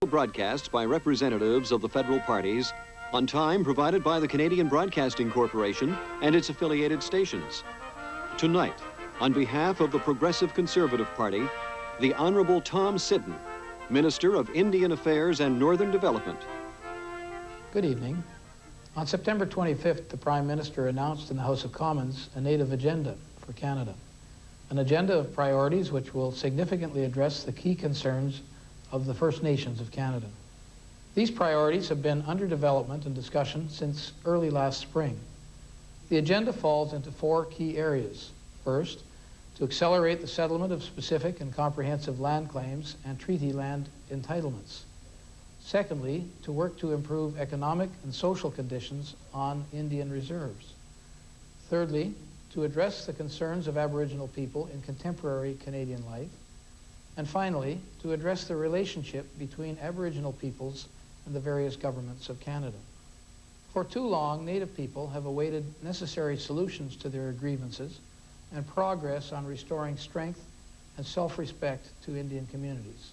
Broadcasts by representatives of the federal parties on time provided by the Canadian Broadcasting Corporation and its affiliated stations. Tonight, on behalf of the Progressive Conservative Party, the Honorable Tom Sidden, Minister of Indian Affairs and Northern Development. Good evening. On September 25th, the Prime Minister announced in the House of Commons a Native agenda for Canada, an agenda of priorities which will significantly address the key concerns of the First Nations of Canada. These priorities have been under development and discussion since early last spring. The agenda falls into four key areas. First, to accelerate the settlement of specific and comprehensive land claims and treaty land entitlements. Secondly, to work to improve economic and social conditions on Indian reserves. Thirdly, to address the concerns of Aboriginal people in contemporary Canadian life. And finally, to address the relationship between Aboriginal peoples and the various governments of Canada. For too long, Native people have awaited necessary solutions to their grievances and progress on restoring strength and self-respect to Indian communities.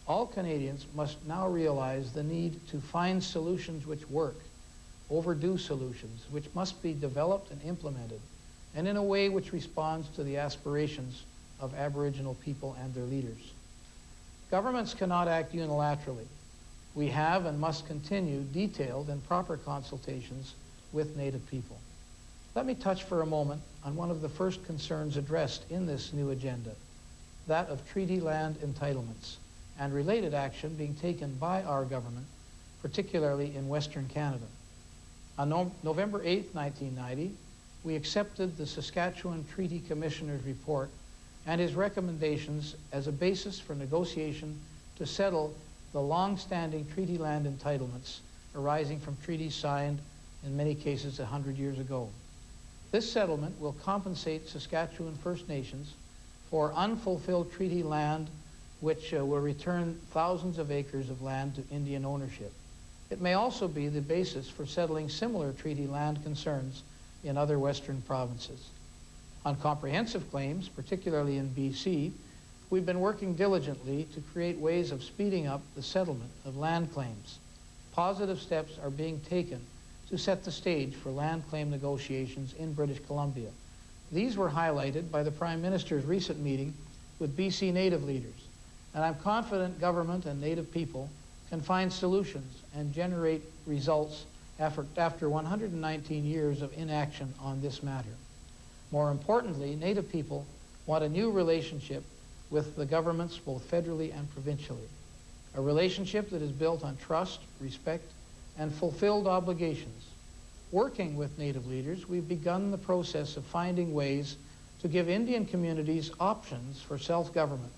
All Canadians must now realize the need to find solutions which work, overdue solutions which must be developed and implemented, and in a way which responds to the aspirations of Aboriginal people and their leaders. Governments cannot act unilaterally. We have and must continue detailed and proper consultations with Native people. Let me touch for a moment on one of the first concerns addressed in this new agenda, that of treaty land entitlements and related action being taken by our government, particularly in Western Canada. On November 8, 1990, we accepted the Saskatchewan Treaty Commissioner's report and his recommendations as a basis for negotiation to settle the long-standing treaty land entitlements arising from treaties signed, in many cases, 100 years ago. This settlement will compensate Saskatchewan First Nations for unfulfilled treaty land, which will return thousands of acres of land to Indian ownership. It may also be the basis for settling similar treaty land concerns in other Western provinces. On comprehensive claims, particularly in BC, we've been working diligently to create ways of speeding up the settlement of land claims. Positive steps are being taken to set the stage for land claim negotiations in British Columbia. These were highlighted by the Prime Minister's recent meeting with BC Native leaders, and I'm confident government and Native people can find solutions and generate results after 119 years of inaction on this matter. More importantly, Native people want a new relationship with the governments both federally and provincially, a relationship that is built on trust, respect, and fulfilled obligations. Working with Native leaders, we've begun the process of finding ways to give Indian communities options for self-government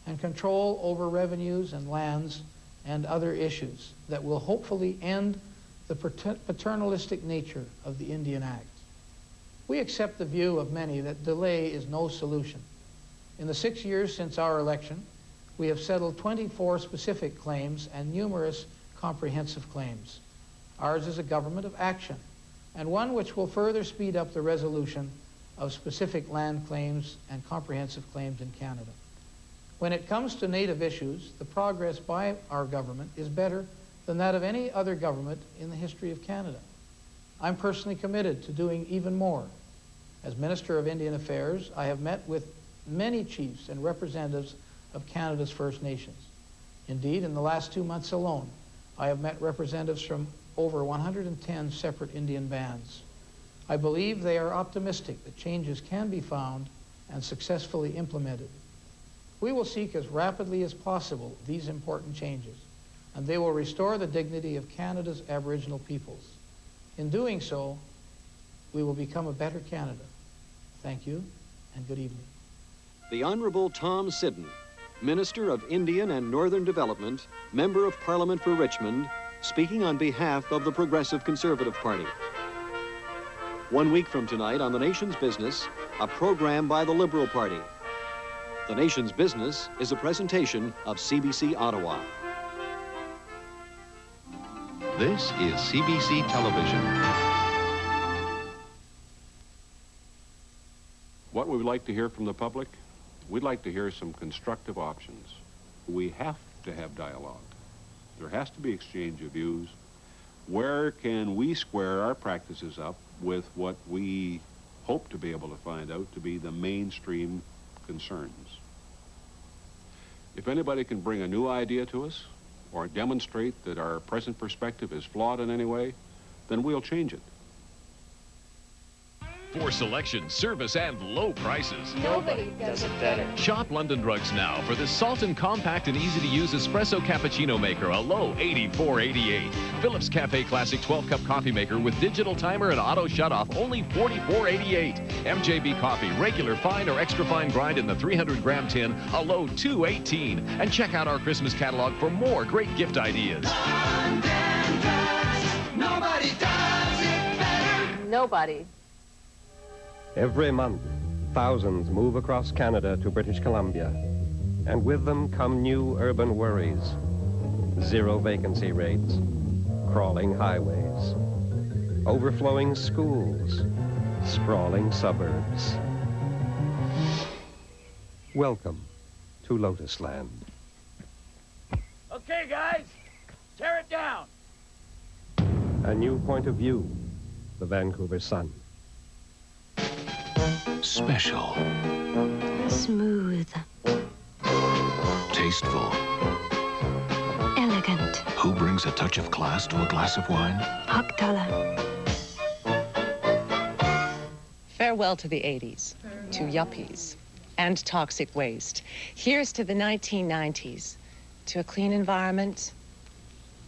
and control over revenues and lands and other issues that will hopefully end the paternalistic nature of the Indian Act. We accept the view of many that delay is no solution. In the 6 years since our election, we have settled 24 specific claims and numerous comprehensive claims. Ours is a government of action, and one which will further speed up the resolution of specific land claims and comprehensive claims in Canada. When it comes to Native issues, the progress by our government is better than that of any other government in the history of Canada. I'm personally committed to doing even more. As Minister of Indian Affairs, I have met with many chiefs and representatives of Canada's First Nations. Indeed, in the last 2 months alone, I have met representatives from over 110 separate Indian bands. I believe they are optimistic that changes can be found and successfully implemented. We will seek as rapidly as possible these important changes, and they will restore the dignity of Canada's Aboriginal peoples. In doing so, we will become a better Canada. Thank you, and good evening. The Honorable Tom Sidden, Minister of Indian and Northern Development, Member of Parliament for Richmond, speaking on behalf of the Progressive Conservative Party. 1 week from tonight on The Nation's Business, a program by the Liberal Party. The Nation's Business is a presentation of CBC Ottawa. This is CBC Television. What we would like to hear from the public, we'd like to hear some constructive options. We have to have dialogue. There has to be exchange of views. Where can we square our practices up with what we hope to be able to find out to be the mainstream concerns? If anybody can bring a new idea to us or demonstrate that our present perspective is flawed in any way, then we'll change it. For selection, service, and low prices. Nobody does it better. Shop London Drugs now for the salt and compact and easy-to-use espresso cappuccino maker, a low $84.88. Phillips Cafe Classic 12-cup coffee maker with digital timer and auto shut-off, only $44.88. MJB Coffee, regular fine or extra fine grind in the 300-gram tin, a low $2.18. And check out our Christmas catalog for more great gift ideas. London Drugs. Nobody does it better. Nobody. Every month, thousands move across Canada to British Columbia, and with them come new urban worries. Zero vacancy rates, crawling highways, overflowing schools, sprawling suburbs. Welcome to Lotus Land. Okay, guys, tear it down. A new point of view, the Vancouver Sun. Special. Smooth. Tasteful. Elegant. Who brings a touch of class to a glass of wine? Hochtaler. Farewell to the 80s, to yuppies, and toxic waste. Here's to the 1990s, to a clean environment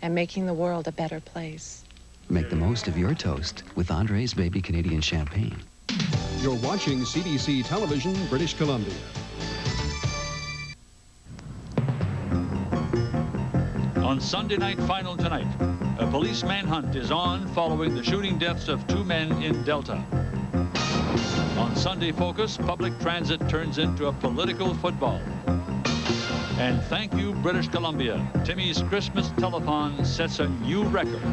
and making the world a better place. Make the most of your toast with Andre's Baby Canadian Champagne. You're watching CBC Television, British Columbia. On Sunday Night Final tonight, a police manhunt is on following the shooting deaths of 2 men in Delta. On Sunday Focus, public transit turns into a political football. And thank you, British Columbia. Timmy's Christmas telethon sets a new record.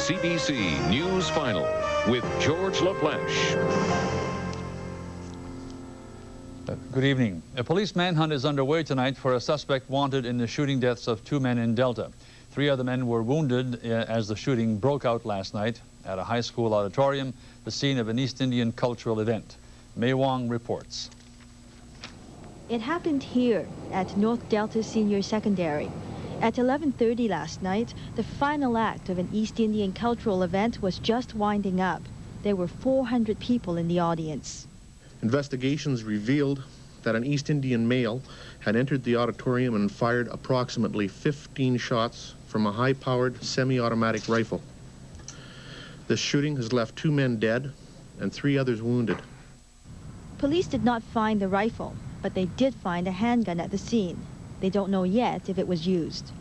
CBC News Final with George LaFleche. Good evening. A police manhunt is underway tonight for a suspect wanted in the shooting deaths of 2 men in Delta. 3 other men were wounded as the shooting broke out last night at a high school auditorium, the scene of an East Indian cultural event. May Wong reports. It happened here at North Delta Senior Secondary. At 11:30 last night, the final act of an East Indian cultural event was just winding up. There were 400 people in the audience. Investigations revealed that an East Indian male had entered the auditorium and fired approximately 15 shots from a high-powered semi-automatic rifle. This shooting has left 2 men dead and 3 others wounded. Police did not find the rifle, but they did find a handgun at the scene. They don't know yet if it was used.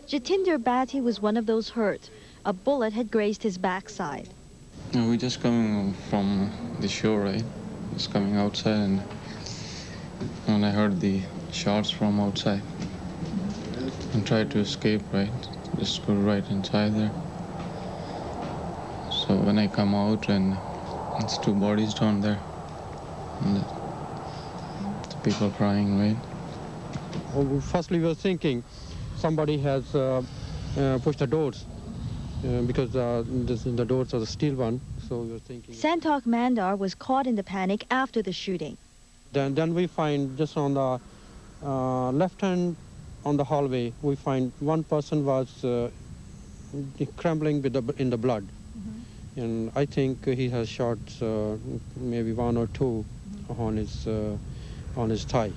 Jatinder Bhatti was one of those hurt. A bullet had grazed his backside. No, we're just coming from the show, right? Just coming outside, and I heard the shots from outside and tried to escape, right? Just go right inside there. So when I come out, and it's 2 bodies down there, and the people crying, right? Well, firstly, we were thinking somebody has pushed the doors because the doors are the steel one. So we were thinking. Santok Mandar was caught in the panic after the shooting. Then we find just on the left hand on the hallway, we find one person was crumbling with in the blood, and I think he has shot maybe 1 or 2 on his thigh.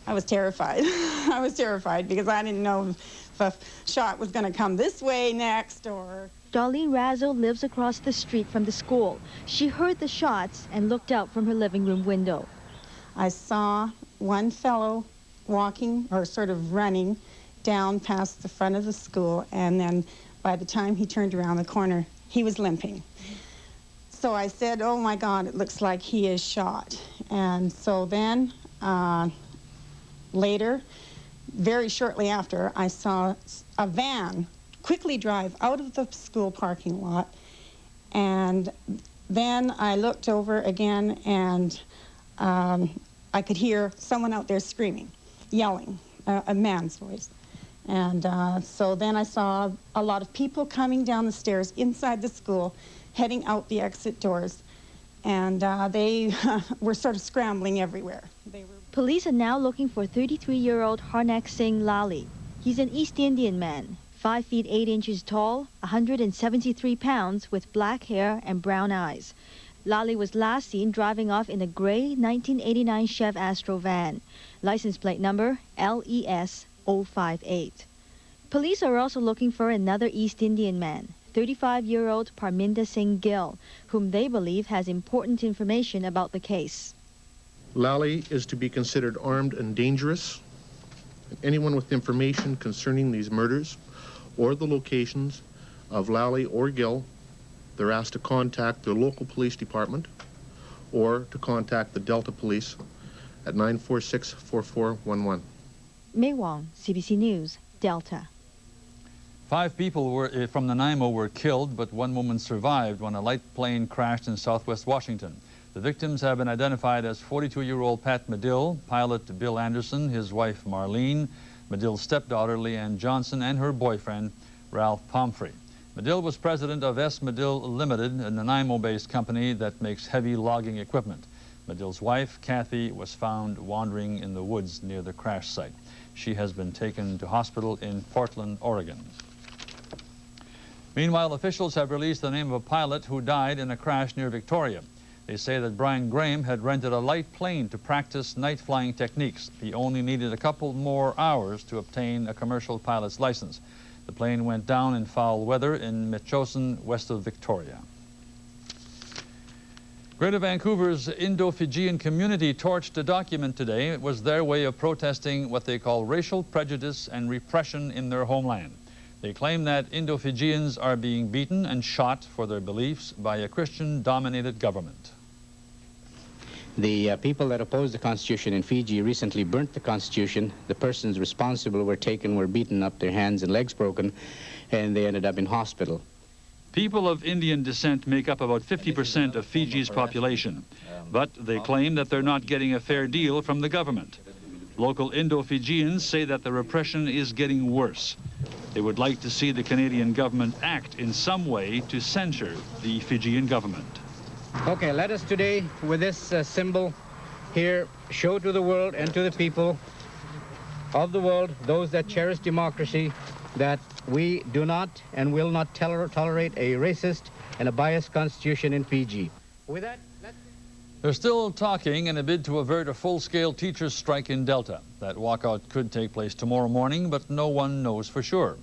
I was terrified. I was terrified because I didn't know if a shot was going to come this way next or... Darlene Razzo lives across the street from the school. She heard the shots and looked out from her living room window. I saw one fellow walking or sort of running down past the front of the school, and then by the time he turned around the corner, he was limping. So I said, oh my God, it looks like he is shot. And so then later, very shortly after, I saw a van quickly drive out of the school parking lot, and then I looked over again, and I could hear someone out there screaming, yelling, a man's voice. And so then I saw a lot of people coming down the stairs inside the school, heading out the exit doors. And they were sort of scrambling everywhere. Police are now looking for 33-year-old Harnak Singh Lali. He's an East Indian man, 5 feet 8 inches tall, 173 pounds, with black hair and brown eyes. Lali was last seen driving off in a gray 1989 Chev Astro van, license plate number LES 058. Police are also looking for another East Indian man, 35-year-old Parminder Singh Gill, whom they believe has important information about the case. Lali is to be considered armed and dangerous. Anyone with information concerning these murders or the locations of Lali or Gill, they're asked to contact their local police department or to contact the Delta Police at 946-4411. May Wong, CBC News, Delta. 5 people from Nanaimo were killed, but 1 woman survived when a light plane crashed in southwest Washington. The victims have been identified as 42-year-old Pat Medill, pilot Bill Anderson, his wife Marlene, Medill's stepdaughter Leanne Johnson, and her boyfriend Ralph Pomfrey. Medill was president of S. Medill Limited, a Nanaimo-based company that makes heavy logging equipment. Medill's wife, Kathy, was found wandering in the woods near the crash site. She has been taken to hospital in Portland, Oregon. Meanwhile, officials have released the name of a pilot who died in a crash near Victoria. They say that Brian Graham had rented a light plane to practice night flying techniques. He only needed a couple more hours to obtain a commercial pilot's license. The plane went down in foul weather in Metchosin, west of Victoria. Greater Vancouver's Indo-Fijian community torched a document today. It was their way of protesting what they call racial prejudice and repression in their homeland. They claim that Indo-Fijians are being beaten and shot for their beliefs by a Christian-dominated government. The people that opposed the Constitution in Fiji recently burnt the Constitution. The persons responsible were taken, were beaten up, their hands and legs broken, and they ended up in hospital. People of Indian descent make up about 50% of Fiji's population, but they claim that they're not getting a fair deal from the government. Local Indo-Fijians say that the repression is getting worse. They would like to see the Canadian government act in some way to censure the Fijian government. Okay, let us today, with this symbol here, show to the world and to the people of the world, those that cherish democracy, that we do not and will not tolerate a racist and a biased constitution in Fiji. With that, they're still talking in a bid to avert a full-scale teachers' strike in Delta. That walkout could take place tomorrow morning, but no one knows for sure.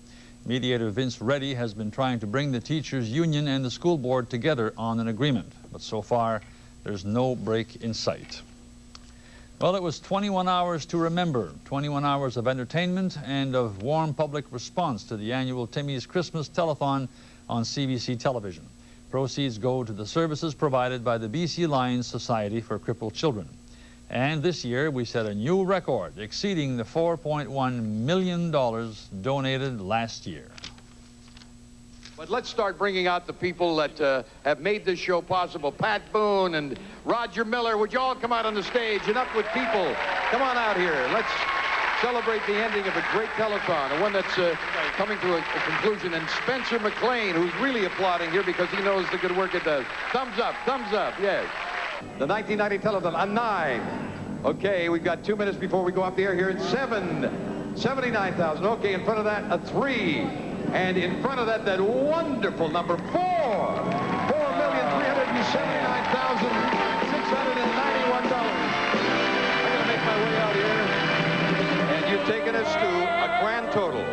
Mediator Vince Reddy has been trying to bring the teachers' union and the school board together on an agreement, but so far there's no break in sight. Well, it was 21 hours to remember, 21 hours of entertainment and of warm public response to the annual Timmy's Christmas Telethon on CBC television. Proceeds go to the services provided by the BC Lions Society for Crippled Children. And this year, we set a new record, exceeding the $4.1 million donated last year. But let's start bringing out the people that have made this show possible. Pat Boone and Roger Miller, would you all come out on the stage? Enough with people. Come on out here. Let's celebrate the ending of a great telethon, and one that's coming to a conclusion. And Spencer McLean, who's really applauding here because he knows the good work it does. Thumbs up, yes. The 1990 telethon, a 9. Okay, we've got 2 minutes before we go off the air here at 7. 79,000. Okay, in front of that, a 3. And in front of that, that wonderful number 4. $4,379,691. I'm going to make my way out here. And you've taken us to a grand total.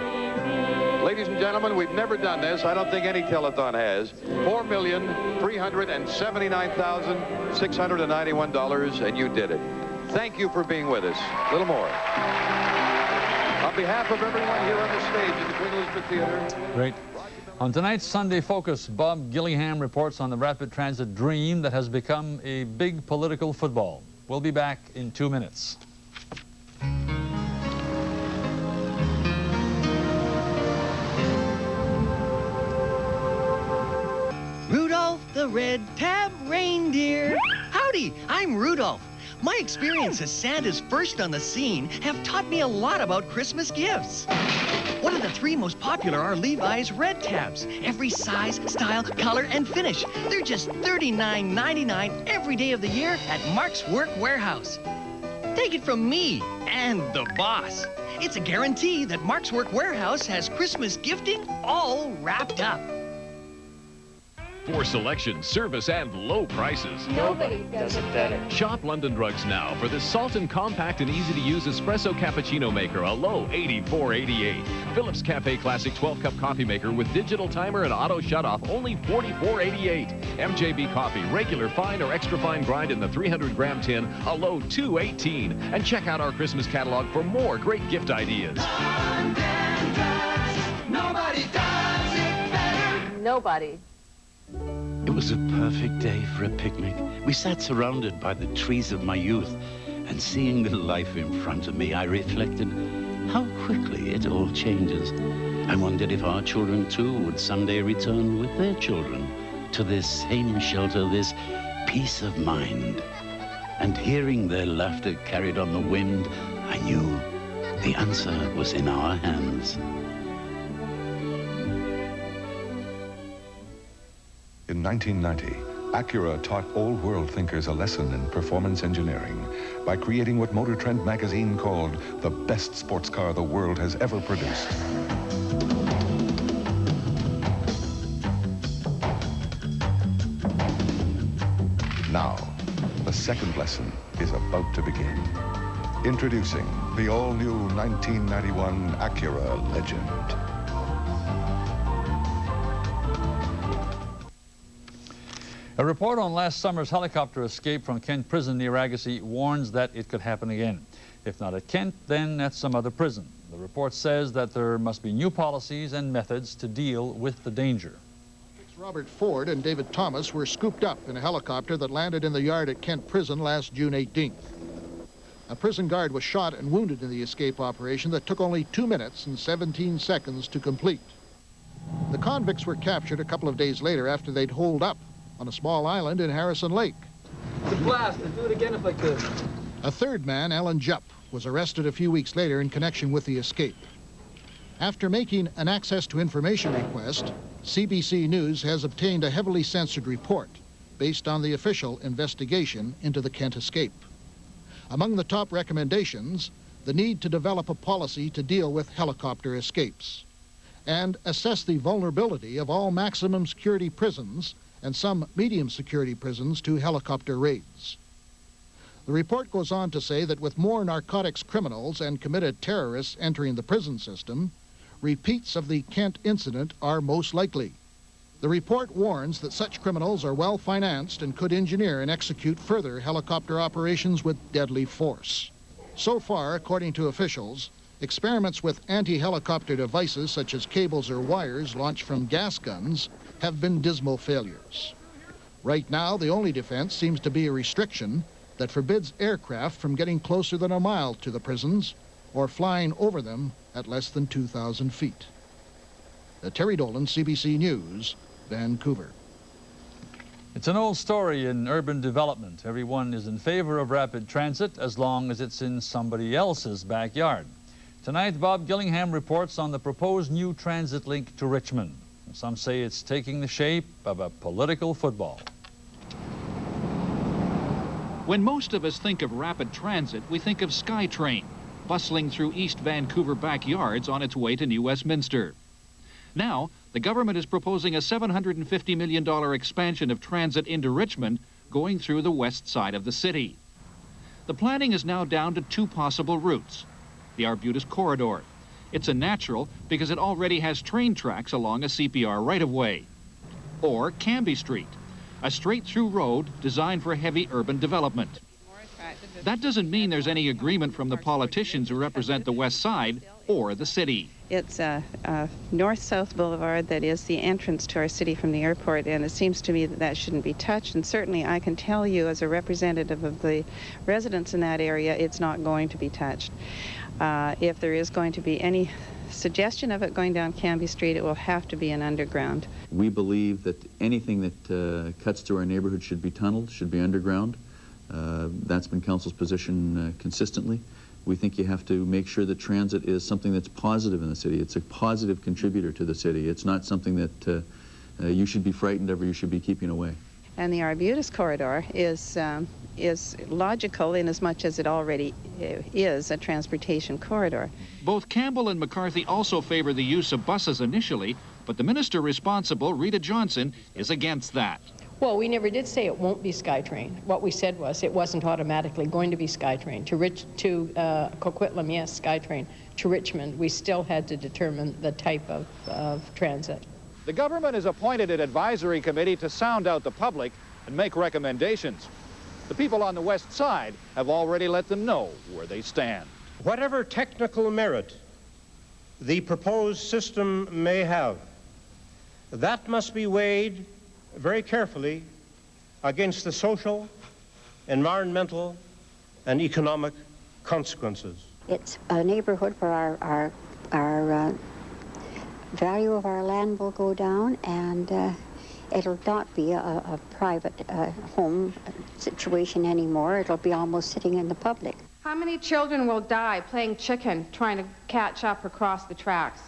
Ladies and gentlemen, we've never done this. I don't think any telethon has. $4,379,691, and you did it. Thank you for being with us. A little more. On behalf of everyone here on the stage at the Queen Elizabeth Theater. Great. On tonight's Sunday Focus, Bob Gillingham reports on the rapid transit dream that has become a big political football. We'll be back in 2 minutes. Rudolph the Red-Tabbed Reindeer. Howdy, I'm Rudolph. My experience as Santa's first on the scene have taught me a lot about Christmas gifts. One of the 3 most popular are Levi's red tabs. Every size, style, color, and finish. They're just $39.99 every day of the year at Mark's Work Warehouse. Take it from me and the boss. It's a guarantee that Mark's Work Warehouse has Christmas gifting all wrapped up. For selection, service, and low prices. Nobody does it better. Shop London Drugs now for this salt and compact and easy-to-use espresso cappuccino maker, a low $84.88. Philips Cafe Classic 12-cup coffee maker with digital timer and auto shutoff, only $44.88. MJB coffee, regular, fine, or extra fine grind in the 300-gram tin, a low $2.18. And check out our Christmas catalog for more great gift ideas. London Drugs. Nobody does it better. Nobody. It was a perfect day for a picnic. We sat surrounded by the trees of my youth, and seeing the life in front of me, I reflected how quickly it all changes. I wondered if our children too would someday return with their children to this same shelter, this peace of mind. And hearing their laughter carried on the wind, I knew the answer was in our hands. In 1990, Acura taught old-world thinkers a lesson in performance engineering by creating what Motor Trend magazine called the best sports car the world has ever produced. Now, the second lesson is about to begin. Introducing the all-new 1991 Acura Legend. A report on last summer's helicopter escape from Kent Prison near Agassiz warns that it could happen again. If not at Kent, then at some other prison. The report says that there must be new policies and methods to deal with the danger. Robert Ford and David Thomas were scooped up in a helicopter that landed in the yard at Kent Prison last June 18th. A prison guard was shot and wounded in the escape operation that took only 2 minutes and 17 seconds to complete. The convicts were captured a couple of days later after they'd holed up on a small island in Harrison Lake. It's a blast. I'd do it again if I could. A third man, Alan Jupp, was arrested a few weeks later in connection with the escape. After making an access to information request, CBC News has obtained a heavily censored report based on the official investigation into the Kent escape. Among the top recommendations, the need to develop a policy to deal with helicopter escapes and assess the vulnerability of all maximum security prisons and some medium security prisons to helicopter raids. The report goes on to say that with more narcotics criminals and committed terrorists entering the prison system, repeats of the Kent incident are most likely. The report warns that such criminals are well financed and could engineer and execute further helicopter operations with deadly force. So far, according to officials, experiments with anti-helicopter devices such as cables or wires launched from gas guns have been dismal failures. Right now, the only defense seems to be a restriction that forbids aircraft from getting closer than a mile to the prisons or flying over them at less than 2,000 feet. Terry Dolan, CBC News, Vancouver. It's an old story in urban development. Everyone is in favor of rapid transit as long as it's in somebody else's backyard. Tonight, Bob Gillingham reports on the proposed new transit link to Richmond. Some say it's taking the shape of a political football. When most of us think of rapid transit, we think of SkyTrain, bustling through East Vancouver backyards on its way to New Westminster. Now, the government is proposing a $750 million expansion of transit into Richmond, going through the west side of the city. The planning is now down to 2 possible routes. The Arbutus Corridor. It's a natural because it already has train tracks along a CPR right-of-way. Or Cambie Street, a straight-through road designed for heavy urban development. That doesn't mean there's any agreement from the politicians who represent the west side or the city. It's a north-south boulevard that is the entrance to our city from the airport, and it seems to me that that shouldn't be touched. And certainly I can tell you as a representative of the residents in that area, it's not going to be touched. If there is going to be any suggestion of it going down Cambie Street, it will have to be an underground. We believe that anything that cuts through our neighborhood should be tunneled, should be underground. That's been council's position consistently. We think you have to make sure that transit is something that's positive in the city. It's a positive contributor to the city. It's not something that you should be frightened of or you should be keeping away. And the Arbutus corridor is logical in as much as it already is a transportation corridor. Both Campbell and McCarthy also favor the use of buses initially, but the minister responsible, Rita Johnson, is against that. Well, we never did say it won't be SkyTrain. What we said was it wasn't automatically going to be SkyTrain. To Coquitlam, yes, SkyTrain. To Richmond, we still had to determine the type of transit. The government has appointed an advisory committee to sound out the public and make recommendations. The people on the west side have already let them know where they stand. Whatever technical merit the proposed system may have, that must be weighed very carefully against the social, environmental, and economic consequences. It's a neighborhood where our value of our land will go down, and it'll not be a private home situation anymore. It'll be almost sitting in the public. How many children will die playing chicken trying to catch up across the tracks?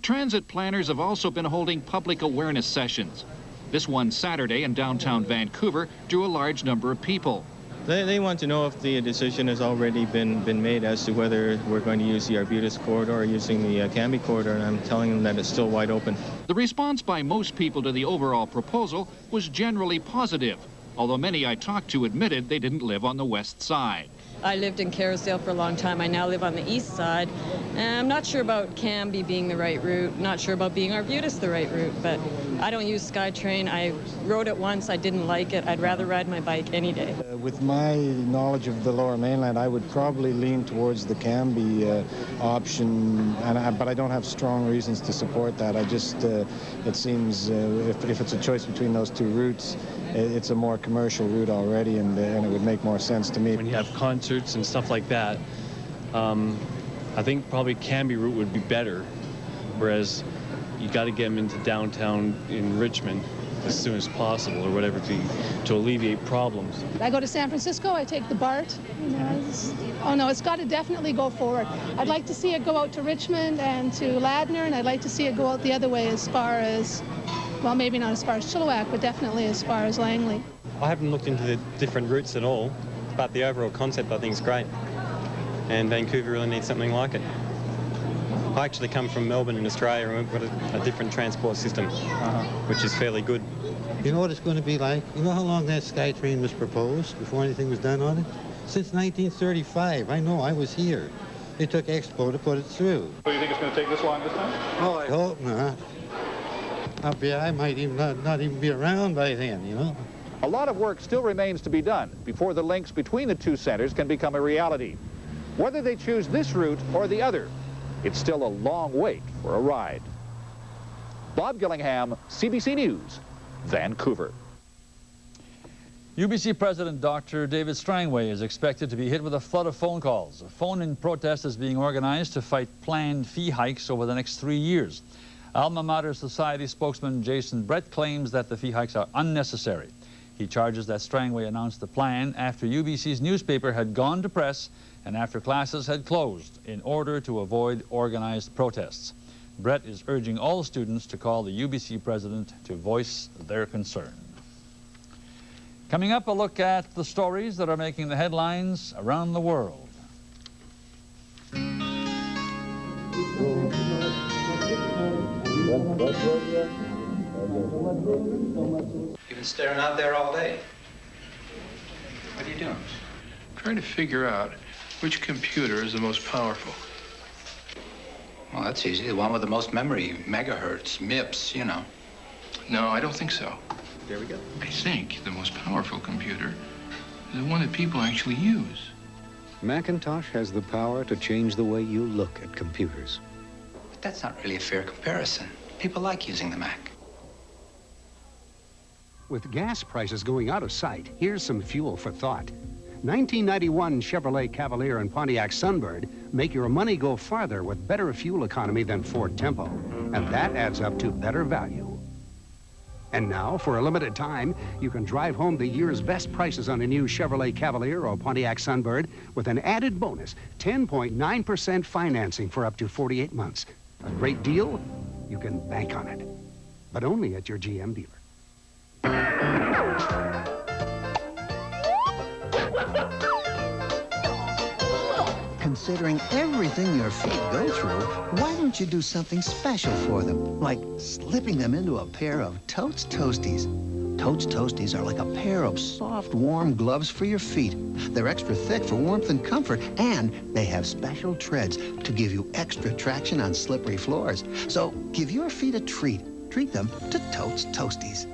Transit planners have also been holding public awareness sessions. This one Saturday in downtown Vancouver drew a large number of people. They want to know if the decision has already been made as to whether we're going to use the Arbutus corridor or using the Cambie corridor, and I'm telling them that it's still wide open. The response by most people to the overall proposal was generally positive, although many I talked to admitted they didn't live on the west side. I lived in Kerrisdale for a long time. I now live on the east side. And I'm not sure about Cambie being the right route, not sure about being Arbutus the right route, but I don't use SkyTrain. I rode it once, I didn't like it. I'd rather ride my bike any day. With my knowledge of the Lower Mainland, I would probably lean towards the Cambie option, but I don't have strong reasons to support that. I just, it seems, if it's a choice between those two routes, it's a more commercial route already, and it would make more sense to me. When you have concerts and stuff like that, I think probably Cambie route would be better, whereas you got to get them into downtown in Richmond as soon as possible, or whatever, to alleviate problems. I go to San Francisco, I take the BART. Oh no, it's got to definitely go forward. I'd like to see it go out to Richmond and to Ladner, and I'd like to see it go out the other way as far as, well, maybe not as far as Chilliwack, but definitely as far as Langley. I haven't looked into the different routes at all, but the overall concept I think is great, and Vancouver really needs something like it. I actually come from Melbourne in Australia, and we've got a different transport system, which is fairly good. You know what it's going to be like? You know how long that SkyTrain was proposed before anything was done on it? Since 1935. I know, I was here. It took Expo to put it through. So you think it's going to take this long this time? Oh, I hope not. I might even not even be around by then, you know. A lot of work still remains to be done before the links between the two centers can become a reality. Whether they choose this route or the other, it's still a long wait for a ride. Bob Gillingham, CBC News, Vancouver. UBC President Dr. David Strangway is expected to be hit with a flood of phone calls. A phone-in protest is being organized to fight planned fee hikes over the next 3 years. Alma Mater Society spokesman Jason Brett claims that the fee hikes are unnecessary. He charges that Strangway announced the plan after UBC's newspaper had gone to press and after classes had closed in order to avoid organized protests. Brett is urging all students to call the UBC president to voice their concern. Coming up, a look at the stories that are making the headlines around the world. You've been staring out there all day. What are you doing? Trying to figure out which computer is the most powerful. Well, that's easy. The one with the most memory, megahertz, MIPS, you know. No, I don't think so. There we go. I think the most powerful computer is the one that people actually use. Macintosh has the power to change the way you look at computers. But that's not really a fair comparison. People like using the Mac. With gas prices going out of sight, here's some fuel for thought. 1991 Chevrolet Cavalier and Pontiac Sunbird make your money go farther with better fuel economy than Ford Tempo, and that adds up to better value. And now, for a limited time, you can drive home the year's best prices on a new Chevrolet Cavalier or Pontiac Sunbird with an added bonus, 10.9% financing for up to 48 months. A great deal? You can bank on it. But only at your GM dealer. Considering everything your feet go through, why don't you do something special for them, like slipping them into a pair of Totes Toasties? Totes Toasties are like a pair of soft, warm gloves for your feet. They're extra thick for warmth and comfort, and they have special treads to give you extra traction on slippery floors. So give your feet a treat. Treat them to Totes Toasties.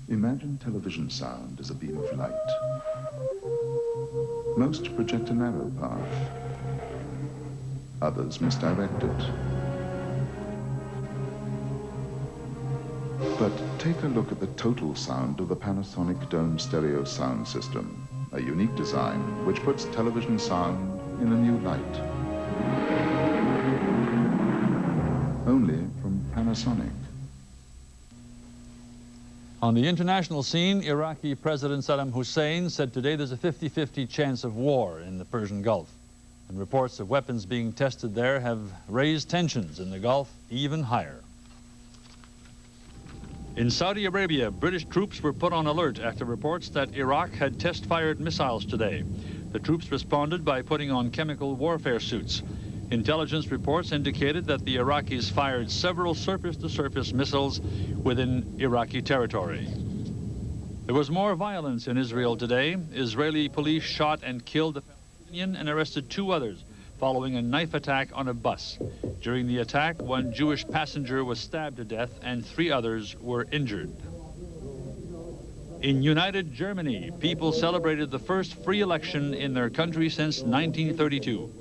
Imagine television sound as a beam of light. Most project a narrow path. Others misdirect it. But take a look at the total sound of the Panasonic Dome Stereo sound system, a unique design which puts television sound in a new light. Only from Panasonic. On the international scene, Iraqi President Saddam Hussein said today there's a 50-50 chance of war in the Persian Gulf. And reports of weapons being tested there have raised tensions in the Gulf even higher. In Saudi Arabia, British troops were put on alert after reports that Iraq had test-fired missiles today. The troops responded by putting on chemical warfare suits. Intelligence reports indicated that the Iraqis fired several surface-to-surface missiles within Iraqi territory. There was more violence in Israel today. Israeli police shot and killed a Palestinian and arrested 2 others following a knife attack on a bus. During the attack, 1 Jewish passenger was stabbed to death and 3 others were injured. In United Germany, people celebrated the first free election in their country since 1932.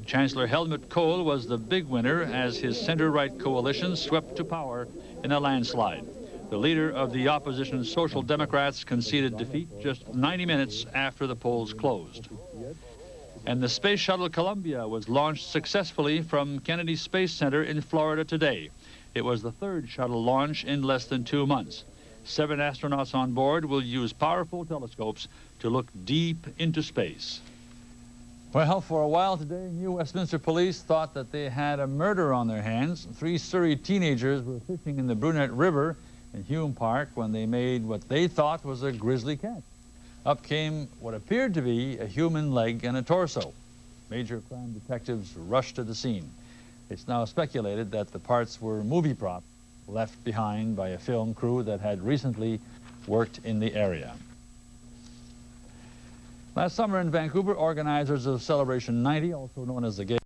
Chancellor Helmut Kohl was the big winner as his center-right coalition swept to power in a landslide. The leader of the opposition Social Democrats conceded defeat just 90 minutes after the polls closed. And the Space Shuttle Columbia was launched successfully from Kennedy Space Center in Florida today. It was the 3rd shuttle launch in less than 2 months. 7 astronauts on board will use powerful telescopes to look deep into space. Well, for a while today, New Westminster police thought that they had a murder on their hands. 3 Surrey teenagers were fishing in the Brunette River in Hume Park when they made what they thought was a grisly catch. Up came what appeared to be a human leg and a torso. Major crime detectives rushed to the scene. It's now speculated that the parts were movie props left behind by a film crew that had recently worked in the area. Last summer in Vancouver, organizers of Celebration 90, also known as the Gay